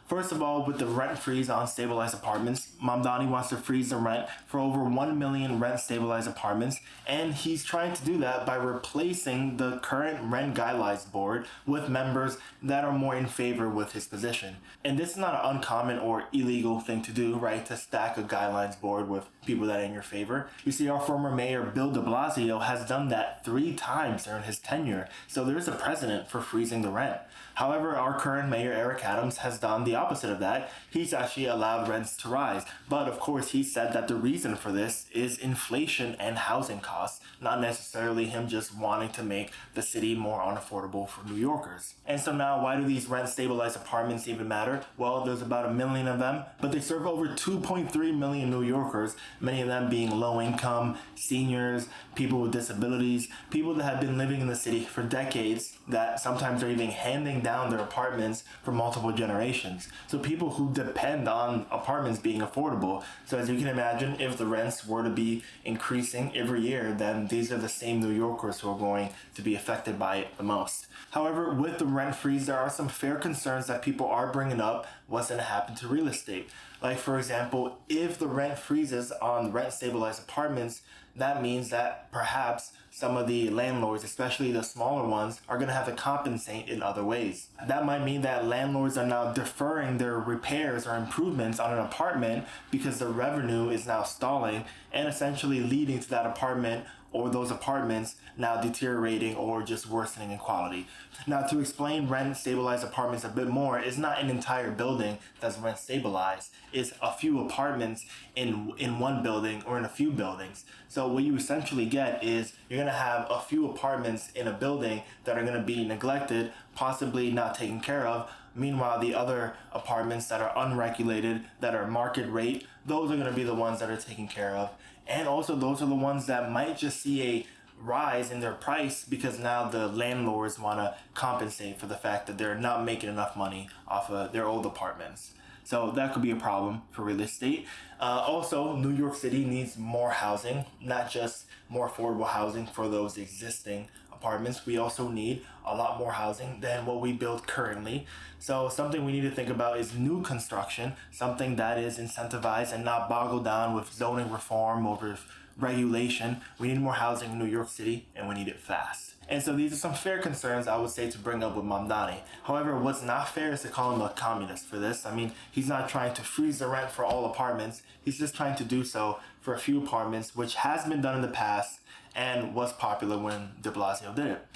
First of all, with the rent freeze on stabilized apartments, Mamdani wants to freeze the rent for over 1 million rent stabilized apartments, and he's trying to do that by replacing the current rent guidelines board with members that are more in favor with his position. And this is not an uncommon or illegal thing to do, right? To stack a guidelines board with people that are in your favor. You see, our former mayor, Bill de Blasio, has done that 3 times during his tenure, so there's a precedent for freezing the rent. However, our current mayor, Eric Adams, has done the opposite of that. He's actually allowed rents to rise. But of course, he said that the reason for this is inflation and housing costs, not necessarily him just wanting to make the city more unaffordable for New Yorkers. And so now, why do these rent stabilized apartments even matter? Well, there's about 1 million of them, but they serve over 2.3 million New Yorkers, many of them being low income, seniors, people with disabilities, people that have been living in the city for decades, that sometimes are even handing down their apartments for multiple generations. So people who depend on apartments being affordable. So as you can imagine, if the rents were to be increasing every year, then these are the same New Yorkers who are going to be affected by it the most. However, with the rent freeze, there are some fair concerns that people are bringing up what's going to happen to real estate. Like, for example, if the rent freezes on rent stabilized apartments, that means that perhaps some of the landlords, especially the smaller ones, are going to have to compensate in other ways. That might mean that landlords are now deferring their repairs or improvements on an apartment because the revenue is now stalling and essentially leading to that apartment or those apartments now deteriorating or just worsening in quality. Now, to explain rent stabilized apartments a bit more, it's not an entire building that's rent stabilized. It's a few apartments in one building or in a few buildings. So what you essentially get is you're going to have a few apartments in a building that are going to be neglected, possibly not taken care of. Meanwhile, the other apartments that are unregulated, that are market rate, those are going to be the ones that are taken care of. And also those are the ones that might just see a rise in their price because now the landlords want to compensate for the fact that they're not making enough money off of their old apartments. So that could be a problem for real estate. Also, New York City needs more housing, not just more affordable housing for those existing apartments. We also need a lot more housing than what we build currently. So something we need to think about is new construction, something that is incentivized and not boggled down with zoning reform or with regulation. We need more housing in New York City, and we need it fast. And so these are some fair concerns I would say to bring up with Mamdani. However, what's not fair is to call him a communist for this. I mean, he's not trying to freeze the rent for all apartments. He's just trying to do so for a few apartments, which has been done in the past and was popular when de Blasio did it.